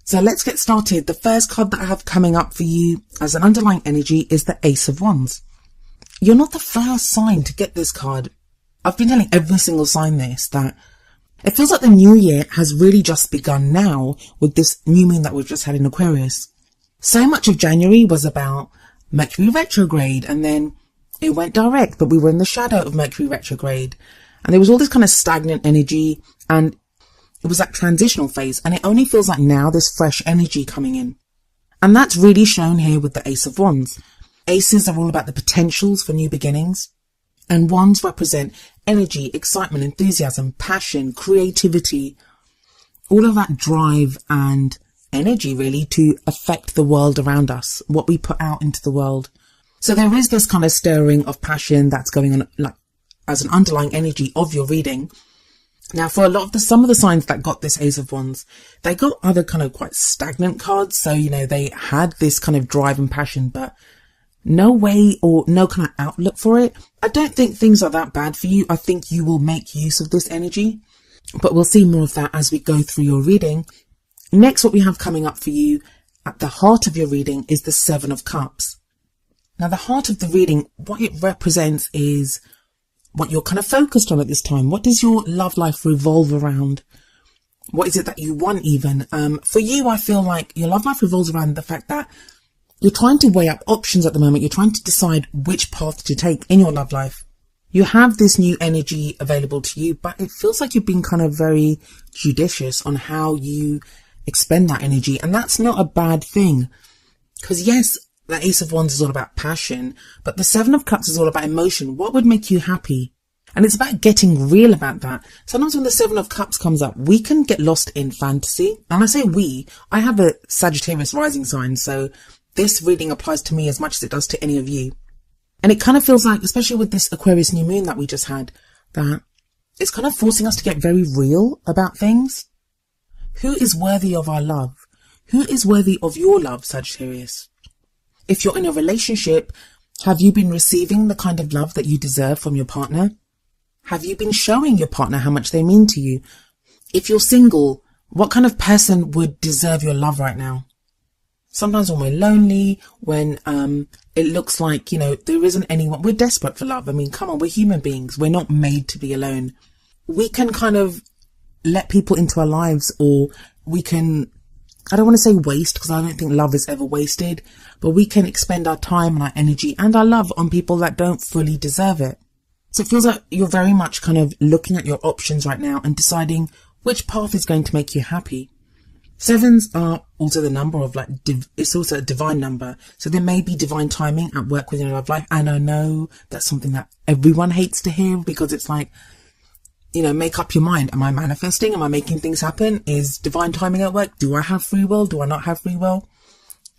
So let's get started. The first card that I have coming up for you as an underlying energy is the Ace of Wands. You're not the first sign to get this card. I've been telling every single sign this, that it feels like the new year has really just begun now with this new moon that we've just had in Aquarius. So much of January was about Mercury retrograde, and then it went direct, but we were in the shadow of Mercury retrograde. And there was all this kind of stagnant energy, and it was that transitional phase, and it only feels like now there's fresh energy coming in. And that's really shown here with the Ace of Wands. Aces are all about the potentials for new beginnings, and wands represent energy, excitement, enthusiasm, passion, creativity, all of that drive and energy really to affect the world around us, what we put out into the world. So there is this kind of stirring of passion that's going on, like as an underlying energy of your reading. Now, for a lot of some of the signs that got this Ace of Wands, they got other kind of quite stagnant cards. So, they had this kind of drive and passion, but no way or no kind of outlook for it. I don't think things are that bad for you. I think you will make use of this energy, but we'll see more of that as we go through your reading. Next, what we have coming up for you at the heart of your reading is the Seven of Cups. Now, the heart of the reading, what it represents is what you're kind of focused on at this time. What does your love life revolve around? What is it that you want even? For you, I feel like your love life revolves around the fact that you're trying to weigh up options at the moment. You're trying to decide which path to take in your love life. You have this new energy available to you, but it feels like you're being kind of very judicious on how you expend that energy. And that's not a bad thing. Because yes, the Ace of Wands is all about passion, but the Seven of Cups is all about emotion. What would make you happy? And it's about getting real about that. Sometimes when the Seven of Cups comes up, we can get lost in fantasy. And I say we, I have a Sagittarius rising sign, so this reading applies to me as much as it does to any of you. And it kind of feels like, especially with this Aquarius new moon that we just had, that it's kind of forcing us to get very real about things. Who is worthy of our love? Who is worthy of your love, Sagittarius? If you're in a relationship, have you been receiving the kind of love that you deserve from your partner? Have you been showing your partner how much they mean to you? If you're single, what kind of person would deserve your love right now? Sometimes when we're lonely, when it looks like, there isn't anyone, we're desperate for love. I mean, come on, we're human beings. We're not made to be alone. We can kind of let people into our lives, or we can, I don't want to say waste, because I don't think love is ever wasted, but we can expend our time and our energy and our love on people that don't fully deserve it. So it feels like you're very much kind of looking at your options right now and deciding which path is going to make you happy. Sevens are also the number of it's also a divine number. So there may be divine timing at work within your love life. And I know that's something that everyone hates to hear, because it's like, make up your mind. Am I manifesting? Am I making things happen? Is divine timing at work? Do I have free will? Do I not have free will?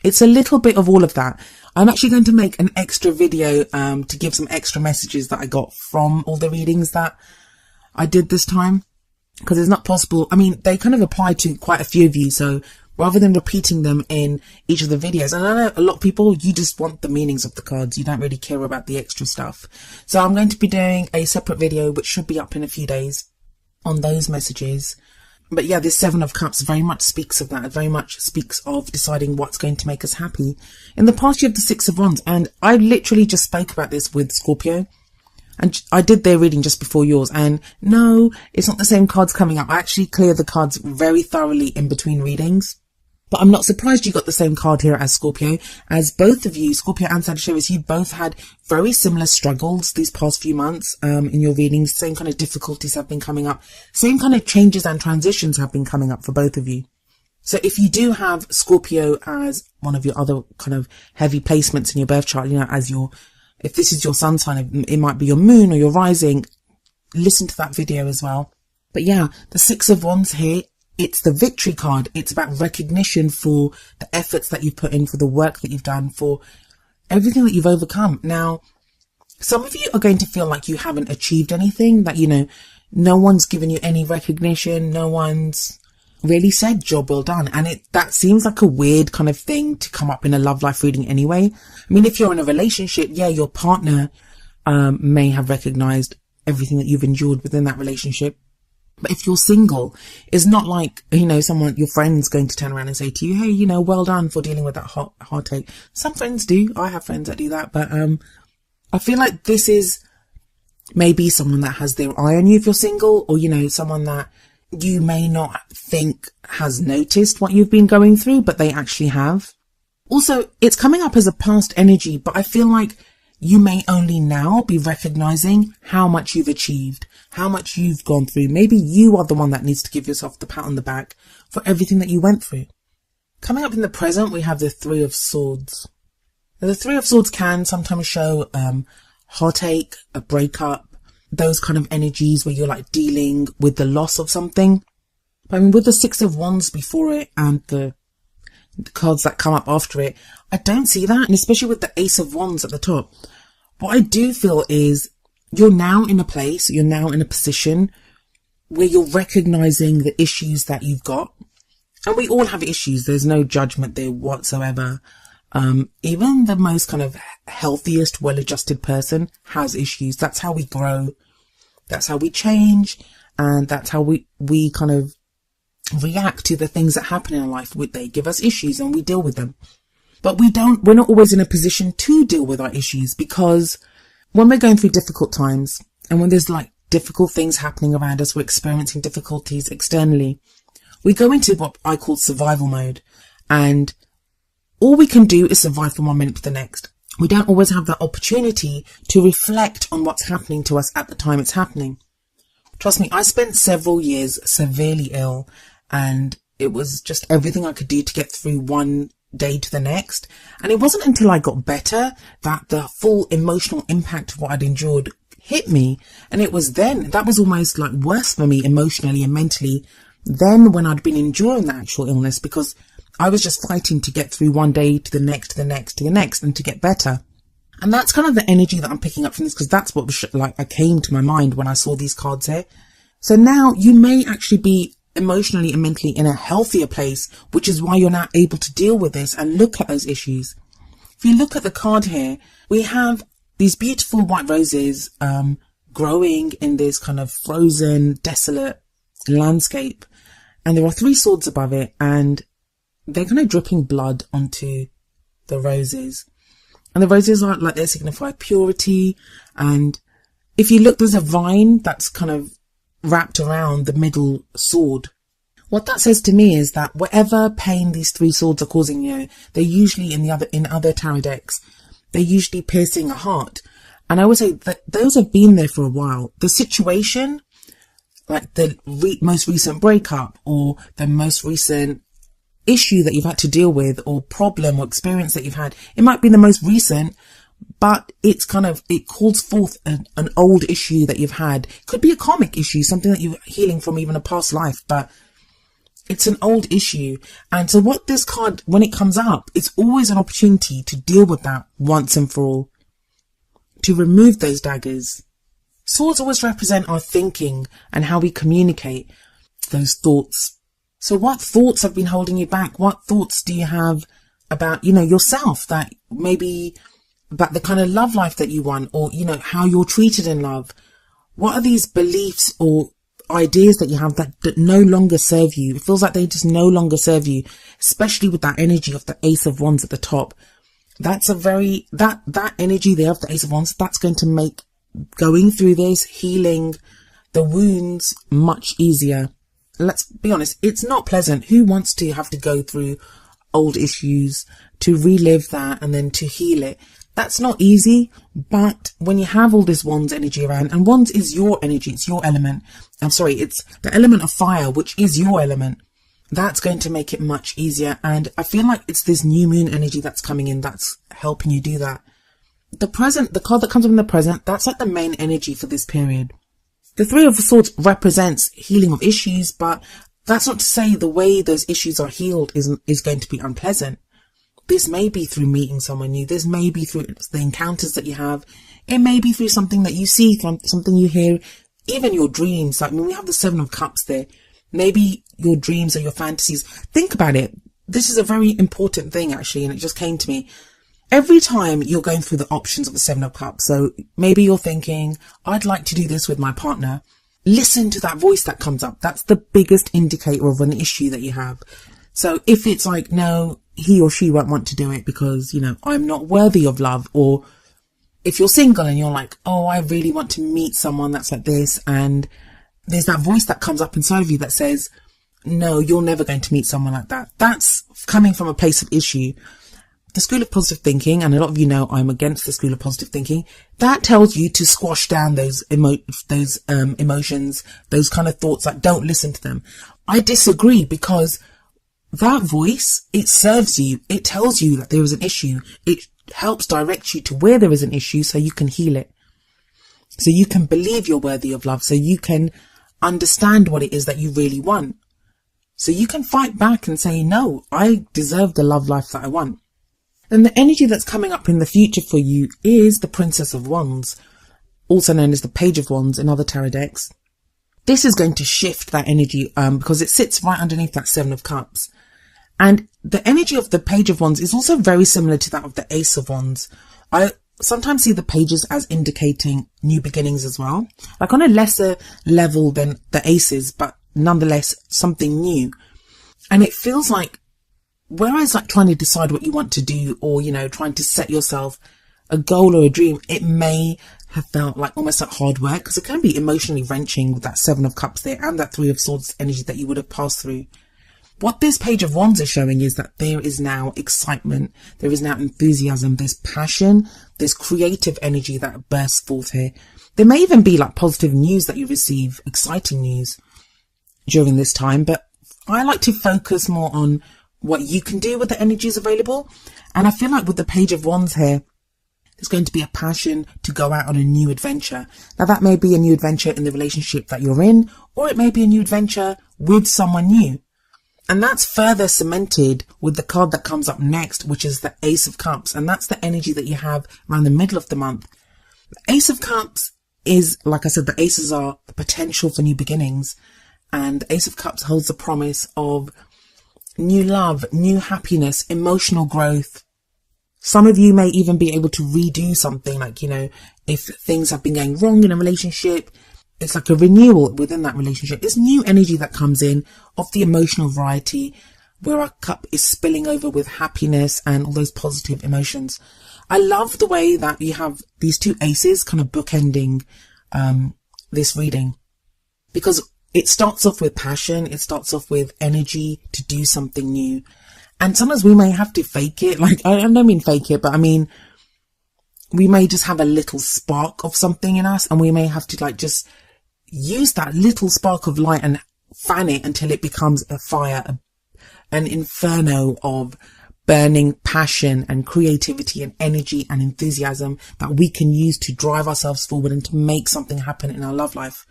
It's a little bit of all of that. I'm actually going to make an extra video to give some extra messages that I got from all the readings that I did this time, because it's not possible. I mean, they kind of apply to quite a few of you. So rather than repeating them in each of the videos, and I know a lot of people, you just want the meanings of the cards. You don't really care about the extra stuff. So I'm going to be doing a separate video, which should be up in a few days, on those messages. But yeah, this Seven of Cups very much speaks of that. It very much speaks of deciding what's going to make us happy. In the past, you have the Six of Wands, and I literally just spoke about this with Scorpio. And I did their reading just before yours, and no, it's not the same cards coming up. I actually clear the cards very thoroughly in between readings. But I'm not surprised you got the same card here as Scorpio, as both of you, Scorpio and Sagittarius, you both had very similar struggles these past few months in your readings. Same kind of difficulties have been coming up. Same kind of changes and transitions have been coming up for both of you. So if you do have Scorpio as one of your other kind of heavy placements in your birth chart, as if this is your sun sign, it might be your moon or your rising, listen to that video as well. But yeah, the Six of Wands here, it's the victory card. It's about recognition for the efforts that you've put in, for the work that you've done, for everything that you've overcome. Now, some of you are going to feel like you haven't achieved anything, that, no one's given you any recognition. No one's really said job well done. And that seems like a weird kind of thing to come up in a love life reading anyway. I mean, if you're in a relationship, yeah, your partner may have recognized everything that you've endured within that relationship. But if you're single, it's not like, someone, your friend's going to turn around and say to you, hey, well done for dealing with that heartache. Some friends do. I have friends that do that. But I feel like this is maybe someone that has their eye on you if you're single, or, someone that you may not think has noticed what you've been going through, but they actually have. Also, it's coming up as a past energy, but I feel like you may only now be recognizing how much you've achieved, how much you've gone through. Maybe you are the one that needs to give yourself the pat on the back for everything that you went through. Coming up in the present, we have the Three of Swords. Now, the Three of Swords can sometimes show heartache, a breakup, those kind of energies where you're like dealing with the loss of something. But I mean, with the Six of Wands before it and the cards that come up after it, I don't see that. And especially with the Ace of Wands at the top, what I do feel is you're now in a place, you're now in a position where you're recognizing the issues that you've got. And we all have issues. There's no judgment there whatsoever. Even the most kind of healthiest, well-adjusted person has issues. That's how we grow. That's how we change. And that's how we kind of react to the things that happen in our life. They give us issues and we deal with them. But we're not always in a position to deal with our issues, because when we're going through difficult times and when there's like difficult things happening around us, we're experiencing difficulties externally, we go into what I call survival mode, and all we can do is survive from one minute to the next. We don't always have that opportunity to reflect on what's happening to us at the time it's happening. Trust me, I spent several years severely ill, and it was just everything I could do to get through one day to the next. And it wasn't until I got better that the full emotional impact of what I'd endured hit me. And it was then, that was almost like worse for me emotionally and mentally than when I'd been enduring the actual illness, because I was just fighting to get through one day to the next, to the next, to the next, and to get better. And that's kind of the energy that I'm picking up from this, because that's what was I came to my mind when I saw these cards here. So now you may actually be emotionally and mentally in a healthier place, which is why you're now able to deal with this and look at those issues. If you look at the card here, we have these beautiful white roses growing in this kind of frozen, desolate landscape. And there are three swords above it, and they're kind of dripping blood onto the roses. And the roses are like, they signify purity. And if you look, there's a vine that's kind of wrapped around the middle sword. What that says to me is that whatever pain these three swords are causing you, they're usually in other tarot decks, they're usually piercing a heart. And I would say that those have been there for a while. The situation, like the most recent breakup or the most recent issue that you've had to deal with, or problem or experience that you've had, it might be the most recent, but it calls forth an old issue that you've had. Could be a karmic issue, something that you're healing from even a past life, but it's an old issue. And so what this card, when it comes up, it's always an opportunity to deal with that once and for all, to remove those daggers. Swords always represent our thinking and how we communicate those thoughts. So what thoughts have been holding you back? What thoughts do you have about, yourself, that maybe about the kind of love life that you want, or, how you're treated in love? What are these beliefs or ideas that you have that no longer serve you? It feels like they just no longer serve you, especially with that energy of the Ace of Wands at the top. That's that energy there of the Ace of Wands, that's going to make going through this, healing the wounds, much easier. Let's be honest, it's not pleasant. Who wants to have to go through old issues, to relive that and then to heal it? That's not easy. But when you have all this Wands energy around, and Wands is your energy, it's your element. It's the element of fire, which is your element. That's going to make it much easier. And I feel like it's this new moon energy that's coming in that's helping you do that. The card that comes up in the present, that's like the main energy for this period. The Three of Swords represents healing of issues, but that's not to say the way those issues are healed is going to be unpleasant. This may be through meeting someone new. This may be through the encounters that you have. It may be through something that you see, something you hear, even your dreams. Like when we have the Seven of Cups there, maybe your dreams or your fantasies. Think about it. This is a very important thing, actually, and it just came to me. Every time you're going through the options of the Seven of Cups, so maybe you're thinking, I'd like to do this with my partner. listen to that voice that comes up. That's the biggest indicator of an issue that you have. So if it's like, no, he or she won't want to do it because, I'm not worthy of love, or if you're single and you're like, oh, I really want to meet someone that's like this, and there's that voice that comes up inside of you that says, no, you're never going to meet someone like that. That's coming from a place of issue. The school of positive thinking, and a lot of you know I'm against the school of positive thinking, that tells you to squash down those emotions, those kind of thoughts, like don't listen to them. I disagree, because that voice, it serves you. It tells you that there is an issue. It helps direct you to where there is an issue so you can heal it. So you can believe you're worthy of love. So you can understand what it is that you really want. So you can fight back and say, no, I deserve the love life that I want. And the energy that's coming up in the future for you is the Princess of Wands, also known as the Page of Wands in other tarot decks. This is going to shift that energy because it sits right underneath that Seven of Cups. And the energy of the Page of Wands is also very similar to that of the Ace of Wands. I sometimes see the pages as indicating new beginnings as well, like on a lesser level than the aces, but nonetheless something new. And it feels like, whereas like trying to decide what you want to do, or, trying to set yourself a goal or a dream, it may have felt like almost like hard work, because it can be emotionally wrenching with that Seven of Cups there and that Three of Swords energy that you would have passed through. What this Page of Wands is showing is that there is now excitement, there is now enthusiasm, there's passion, there's creative energy that bursts forth here. There may even be like positive news that you receive, exciting news during this time, but I like to focus more on what you can do with the energies available. And I feel like with the Page of Wands here, there's going to be a passion to go out on a new adventure. Now that may be a new adventure in the relationship that you're in, or it may be a new adventure with someone new. And that's further cemented with the card that comes up next, which is the Ace of Cups. And that's the energy that you have around the middle of the month. The Ace of Cups is, like I said, the aces are the potential for new beginnings. And the Ace of Cups holds the promise of new love, new happiness, emotional growth. Some of you may even be able to redo something, like, if things have been going wrong in a relationship, it's like a renewal within that relationship. It's new energy that comes in of the emotional variety, where our cup is spilling over with happiness and all those positive emotions. I love the way that you have these two aces kind of bookending this reading, because it starts off with passion. It starts off with energy to do something new. And sometimes we may have to fake it. Like, I don't mean fake it, but I mean, we may just have a little spark of something in us, and we may have to just use that little spark of light and fan it until it becomes a fire, an inferno of burning passion and creativity and energy and enthusiasm that we can use to drive ourselves forward and to make something happen in our love life.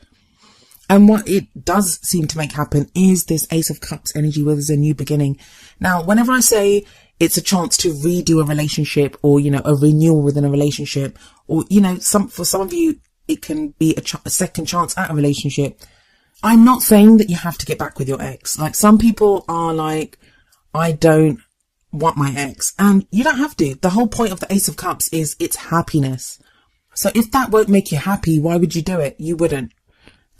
And what it does seem to make happen is this Ace of Cups energy, where there's a new beginning. Now, whenever I say it's a chance to redo a relationship, or, a renewal within a relationship, or, for some of you, it can be a second chance at a relationship. I'm not saying that you have to get back with your ex. Like, some people are like, I don't want my ex. And you don't have to. The whole point of the Ace of Cups is it's happiness. So if that won't make you happy, why would you do it? You wouldn't.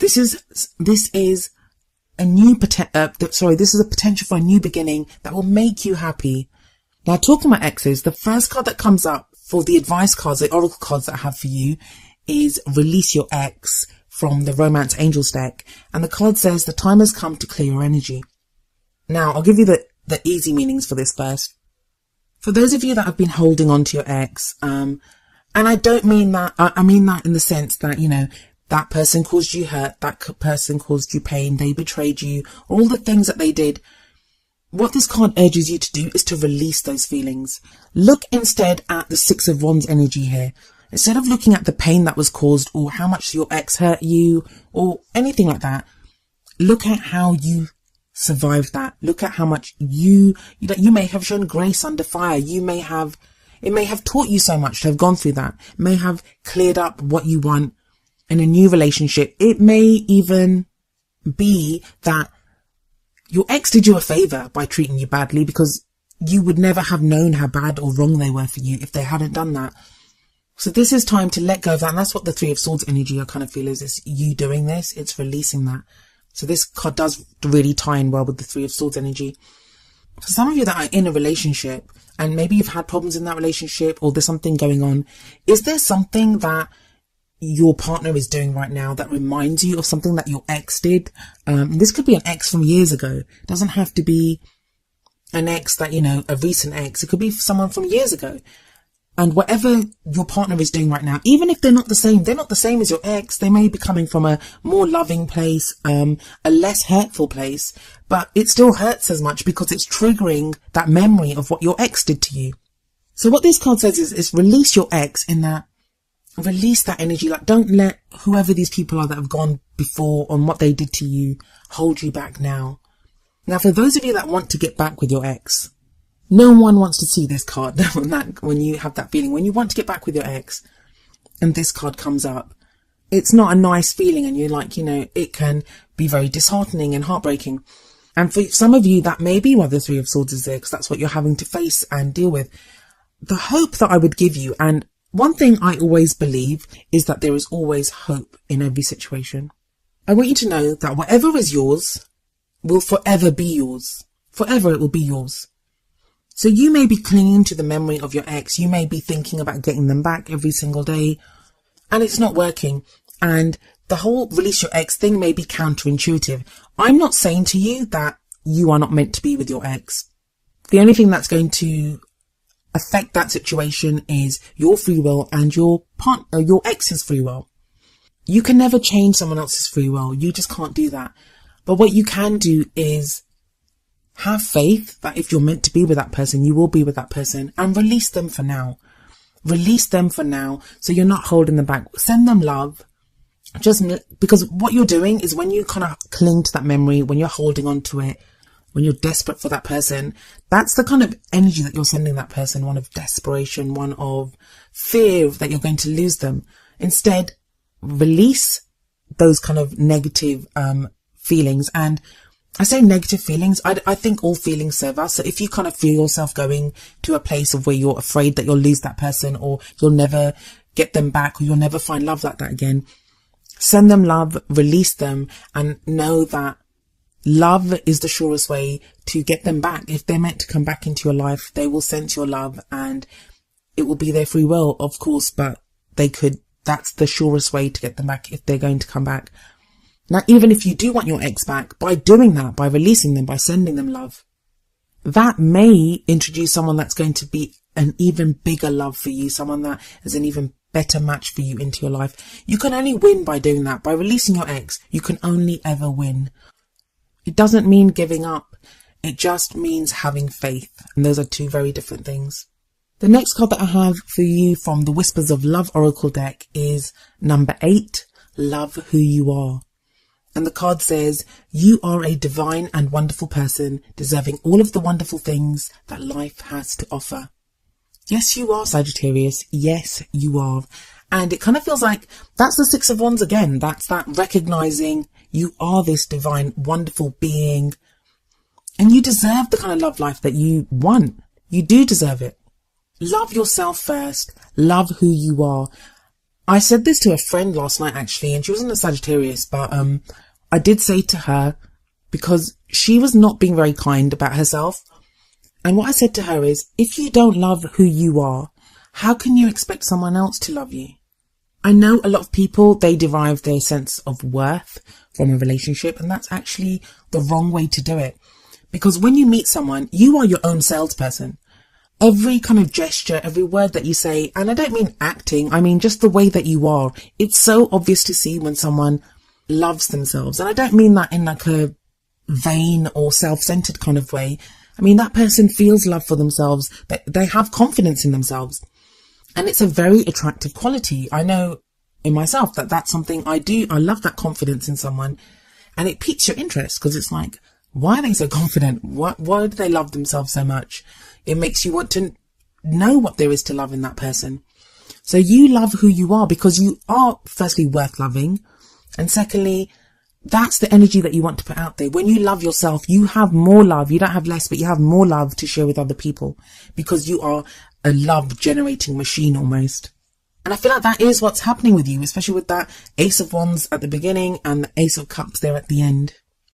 This is a new this is a potential for a new beginning that will make you happy. Now, talking about exes, the first card that comes up for the advice cards, the oracle cards that I have for you, is Release Your Ex from the Romance Angels deck. And the card says the time has come to clear your energy. Now, I'll give you the easy meanings for this first. For those of you that have been holding on to your ex, and I don't mean that, I mean that in the sense that, that person caused you hurt, that person caused you pain, they betrayed you, all the things that they did. What this card urges you to do is to release those feelings. Look instead at the Six of Wands energy here. Instead of looking at the pain that was caused, or how much your ex hurt you, or anything like that, look at how you survived that. Look at how much you may have shown grace under fire. It may have taught you so much to have gone through that. It may have cleared up what you want in a new relationship. It may even be that your ex did you a favor by treating you badly, because you would never have known how bad or wrong they were for you if they hadn't done that. So this is time to let go of that. And that's what the Three of Swords energy I kind of feel is you doing this. It's releasing that. So this card does really tie in well with the Three of Swords energy. For some of you that are in a relationship and maybe you've had problems in that relationship or there's something going on, is there something that your partner is doing right now that reminds you of something that your ex did? This could be an ex from years ago. It doesn't have to be an ex that, a recent ex. It could be someone from years ago. And whatever your partner is doing right now, even if they're not the same as your ex. They may be coming from a more loving place, a less hurtful place, but it still hurts as much because it's triggering that memory of what your ex did to you. So what this card says is release your ex in that, release that energy. Like, don't let whoever these people are that have gone before on what they did to you hold you back now. Now, for those of you that want to get back with your ex, no one wants to see this card when you have that feeling. When you want to get back with your ex and this card comes up, it's not a nice feeling, and you're like, it can be very disheartening and heartbreaking. And for some of you, that may be why the Three of Swords is there, because that's what you're having to face and deal with. The hope that I would give you, and one thing I always believe, is that there is always hope in every situation. I want you to know that whatever is yours will forever be yours. Forever it will be yours. So you may be clinging to the memory of your ex. You may be thinking about getting them back every single day, and it's not working. And the whole release your ex thing may be counterintuitive. I'm not saying to you that you are not meant to be with your ex. The only thing that's going to affect that situation is your free will and your ex's free will. You can never change someone else's free will. You just can't do that. But what you can do is have faith that if you're meant to be with that person, you will be with that person, and release them for now. Release them for now, so you're not holding them back. Send them love. Just because what you're doing is, when you kind of cling to that memory, when you're holding on to it, when you're desperate for that person, that's the kind of energy that you're sending that person, one of desperation, one of fear that you're going to lose them. Instead, release those kind of negative feelings. And I say negative feelings. I think all feelings serve us. So if you kind of feel yourself going to a place of where you're afraid that you'll lose that person, or you'll never get them back, or you'll never find love like that again, send them love, release them, and know that love is the surest way to get them back. If they're meant to come back into your life, they will sense your love, and it will be their free will, of course, but that's the surest way to get them back if they're going to come back. Now, even if you do want your ex back, by doing that, by releasing them, by sending them love, that may introduce someone that's going to be an even bigger love for you, someone that is an even better match for you into your life. You can only win by doing that. By releasing your ex, you can only ever win. It doesn't mean giving up. It just means having faith. And those are two very different things. The next card that I have for you from the Whispers of Love Oracle deck is number 8, Love Who You Are. And the card says, you are a divine and wonderful person, deserving all of the wonderful things that life has to offer. Yes, you are, Sagittarius. Yes, you are. And it kind of feels like that's the Six of Wands again. That's that recognizing you are this divine, wonderful being, and you deserve the kind of love life that you want. You do deserve it. Love yourself first. Love who you are. I said this to a friend last night, actually, and she wasn't a Sagittarius, but I did say to her, because she was not being very kind about herself. And what I said to her is, if you don't love who you are, how can you expect someone else to love you? I know a lot of people, they derive their sense of worth from a relationship, and that's actually the wrong way to do it. Because when you meet someone, you are your own salesperson. Every kind of gesture, every word that you say, and I don't mean acting, I mean just the way that you are. It's so obvious to see when someone loves themselves. And I don't mean that in like a vain or self-centered kind of way. I mean, that person feels love for themselves, they have confidence in themselves. And it's a very attractive quality. I know in myself that that's something I do. I love that confidence in someone, and it piques your interest because it's like, why are they so confident? Why do they love themselves so much? It makes you want to know what there is to love in that person. So you love who you are because you are firstly worth loving. And secondly, that's the energy that you want to put out there. When you love yourself, you have more love. You don't have less, but you have more love to share with other people because you are a love generating machine almost. And I feel like that is what's happening with you, especially with that Ace of Wands at the beginning and the Ace of Cups there at the end.